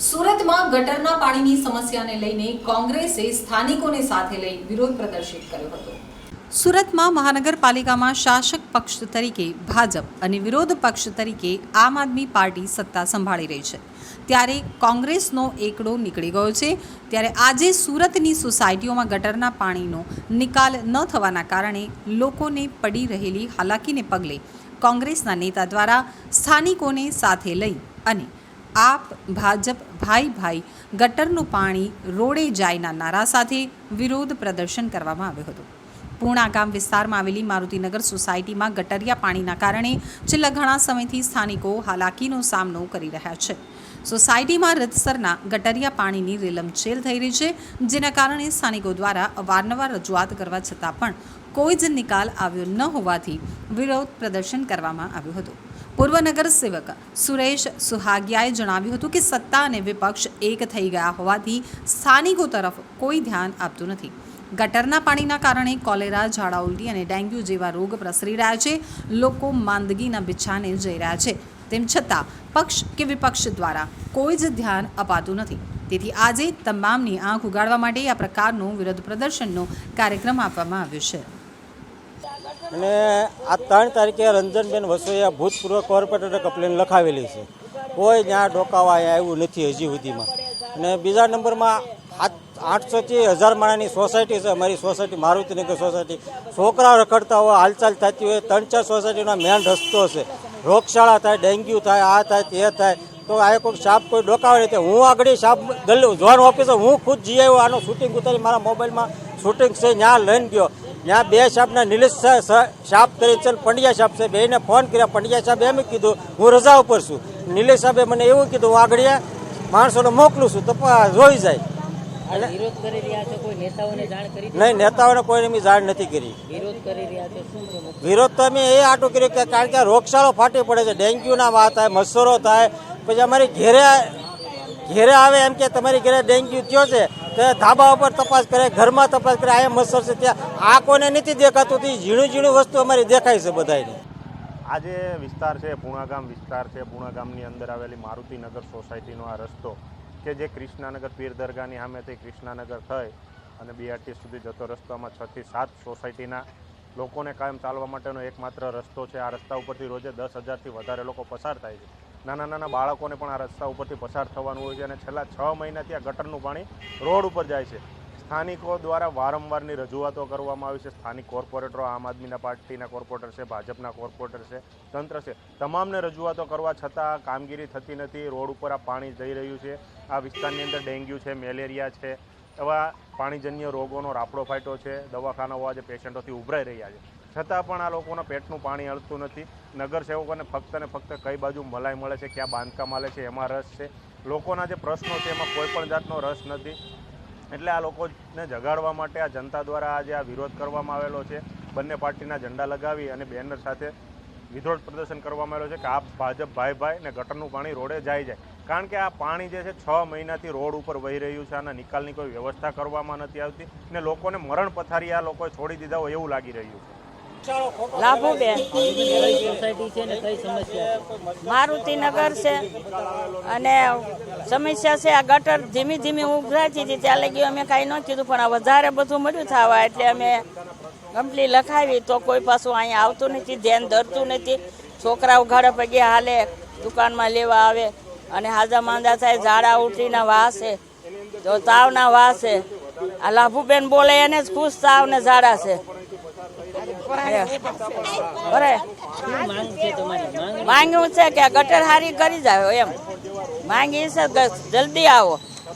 સુરતમાં ગટરના પાણીની સમસ્યાને લઈને કોંગ્રેસે સ્થાનિકોને સાથે લઈ વિરોધ પ્રદર્શિત કર્યો હતો। સુરતમાં મહાનગરપાલિકામાં શાસક પક્ષ તરીકે ભાજપ અને વિરોધ પક્ષ તરીકે આમ આદમી પાર્ટી સત્તા સંભાળી રહી છે, ત્યારે કોંગ્રેસનો એકડો નીકળી ગયો છે। ત્યારે આજે સુરતની સોસાયટીઓમાં ગટરના પાણીનો નિકાલ ન થવાના કારણે લોકોને પડી રહેલી હાલાકીને પગલે કોંગ્રેસના નેતા દ્વારા સ્થાનિકોને સાથે લઈ અને આપ ભાજપ ભાઈ ભાઈ ગટરનું પાણી રોડે જાયના નારા સાથે વિરોધ પ્રદર્શન કરવામાં આવ્યું હતું। પૂર્ણા ગામ વિસ્તારમાં આવેલી મારુતિનગર સોસાયટીમાં ગટરિયા પાણીના કારણે છેલ્લા ઘણા સમયથી સ્થાનિકો હાલાકીનો સામનો કરી રહ્યા છે। સોસાયટીમાં રીતસરના ગટરિયા પાણીની રેલમછેલ થઈ રહી છે, જેના કારણે સ્થાનિકો દ્વારા અવારનવાર રજૂઆત કરવા છતાં પણ કોઈ જ નિકાલ આવ્યો ન હોવાથી વિરોધ પ્રદર્શન કરવામાં આવ્યું હતું। પૂર્વ નગરસેવક સુરેશ સુહાગિયાએ જણાવ્યું હતું કે સત્તા અને વિપક્ષ એક થઈ ગયા હોવાથી સ્થાનિકો તરફ કોઈ ધ્યાન આપતું નથી। ગટરના પાણીના કારણે કોલેરા, ઝાડા ઉલટી અને ડેન્ગ્યુ જેવા રોગ પ્રસરી રહ્યા છે। લોકો માંદગીના બિછાને જઈ રહ્યા છે, તેમ છતાં પક્ષ કે વિપક્ષ દ્વારા કોઈ જ ધ્યાન અપાતું નથી। તેથી આજે તમામની આંખ ઉગાડવા માટે આ પ્રકારનો વિરોધ પ્રદર્શનનો કાર્યક્રમ આપવામાં આવ્યો છે। અને આ 3 તારીખે રંજનબેન વસોયા ભૂતપૂર્વ કોર્પોરેટરે કમ્પ્લેન લખાવેલી છે, કોઈ ત્યાં ડોકાવા આવ્યું નથી હજી સુધીમાં। અને બીજા નંબરમાં 800 થી 1000 માણાની સોસાયટી છે અમારી સોસાયટી, મારુતિનગર સોસાયટી। છોકરા રખડતા હોય, હાલચાલ થતી હોય, 3-4 સોસાયટીનો મેન રસ્તો છે, રોગશાળા થાય, ડેન્ગ્યુ થાય, આ થાય તે થાય, તો આ કોઈ સાપ કોઈ ડોકાવે નથી। હું આગળ સાપ ઝોન ઓફિસર હું ખુદ જઈ આવ્યો, આનું શૂટિંગ ઉતારી મારા મોબાઈલમાં શૂટિંગ છે, ત્યાં લઈને ગયો। ત્યાં 2 સાહેબના નિલેશ સાહેબ કરી છે, પંડ્યા સાહેબ છે, બેને ફોન કર્યા। પંડ્યા સાહેબ એમ કીધું હું રજા ઉપર છું, નિલેશ સાહેબે મને એવું કીધું હું આગળ માણસોને મોકલું છું તો જોઈ જાય। વિરોધ કરી રહ્યા છે, કોઈ નેતાઓને જાણ કરી? નહીં, નેતાઓને કોઈને અમે જાણ નથી કરી। વિરોધ કરી રહ્યા છે, શું છે વિરોધ તો અમે એ આટું કર્યું કે કારણ કે રોગચાળો ફાટી પડે છે, ડેન્ગ્યુના વાત થાય, મચ્છરો થાય, પછી અમારી ઘેરે આવે એમ કે તમારી ઘરે ડેન્ગ્યુ થયો છે તો ધાબા ઉપર તપાસ કરે, ઘરમાં તપાસ કરે, આ મચ્છર છે ત્યાં, આ કોઈને નથી દેખાતું। ઝીણું વસ્તુ અમારી દેખાય છે બધાને। આજે વિસ્તાર છે પૂર્ણા ગામ વિસ્તાર છે, પૂર્ણા ગામની અંદર આવેલી મારુતિનગર સોસાયટીનો આ રસ્તો કે જે કૃષ્ણાનગર પીર દરગાહની સામેથી કૃષ્ણાનગર થઈ અને બીઆરટી સુધી જતો રસ્તામાં 6 થી 7 સોસાયટીના લોકોને કાયમ ચાલવા માટેનો એકમાત્ર રસ્તો છે। આ રસ્તા ઉપરથી રોજે 10,000થી વધારે લોકો પસાર થાય છે। નાના બાળકોને પણ આ રસ્તા ઉપરથી પસાર થવાનું હોય છે અને છેલ્લા 6 મહિનાથી આ ગટરનું પાણી રોડ ઉપર જાય છે। સ્થાનિકો દ્વારા વારંવારની રજૂઆતો કરવામાં આવી છે। સ્થાનિક કોર્પોરેટરો, આમ આદમીના પાર્ટીના કોર્પોરેટર છે, ભાજપના કોર્પોરેટર છે, તંત્ર છે, તમામને રજૂઆતો કરવા છતાં કામગીરી થતી નથી। રોડ ઉપર આ પાણી જઈ રહ્યું છે। આ વિસ્તારની અંદર ડેન્ગ્યુ છે, મેલેરિયા છે, એવા પાણીજન્ય રોગોનો રાફડો ફાટ્યો છે। દવાખાનાઓ આજે પેશન્ટોથી ઉભરાઈ રહ્યા છે, છતાં પણ આ લોકોના પેટનું પાણી હલતું નથી। નગરસેવકોને ફક્ત ને ફક્ત કઈ બાજુ મલાઈ મળે છે, ક્યાં બાંધકામ આલે છે એમાં રસ છે, લોકોના જે પ્રશ્નો છે એમાં કોઈ પણ જાતનો રસ નથી। એટલે આ લોકોને જગાડવા માટે આ જનતા દ્વારા આજે આ વિરોધ કરવામાં આવેલો છે। બંને પાર્ટીના ઝંડા લગાવી અને બેનર સાથે વિરોધ પ્રદર્શન કરવામાં આવેલો છે કે આ ભાજપ ભાઈ ને ગટરનું પાણી રોડે જાય। કારણ કે આ પાણી જે છે 6 મહિનાથી રોડ ઉપર વહી રહ્યું છે, આના નિકાલની કોઈ વ્યવસ્થા કરવામાં નથી આવતી ને લોકોને મરણ પથારી આ લોકોએ છોડી દીધા હોય એવું લાગી રહ્યું છે। લાભુબેન સોસાયટી છે ને કઈ સમસ્યા છે? મારુતિનગર છે અને સમસ્યા છે આ ગટર ધીમી ઉભરાતી હતી ત્યાં લગી અમે કાંઈ ન કીધું, પણ આ વધારે બધું મળ્યું થવા એટલે અમે કમ્પ્લીટ લખાવી તો કોઈ પાછું અહીંયા આવતું નથી, ધ્યાન ધરતું નથી। છોકરાઓ ઘરે પગે હાલે, દુકાનમાં લેવા આવે અને હાજા માંદા થાય, ઝાડા ઉલટીના વાસ છે, તો તાવના વાસ છે। આ લાભુબેન બોલે એને જ ખુશ તાવ ને ઝાડા છે। માંગ્યું છે કે ગટર હારી કરી જાય, એમ માંગી છે જલ્દી આવો।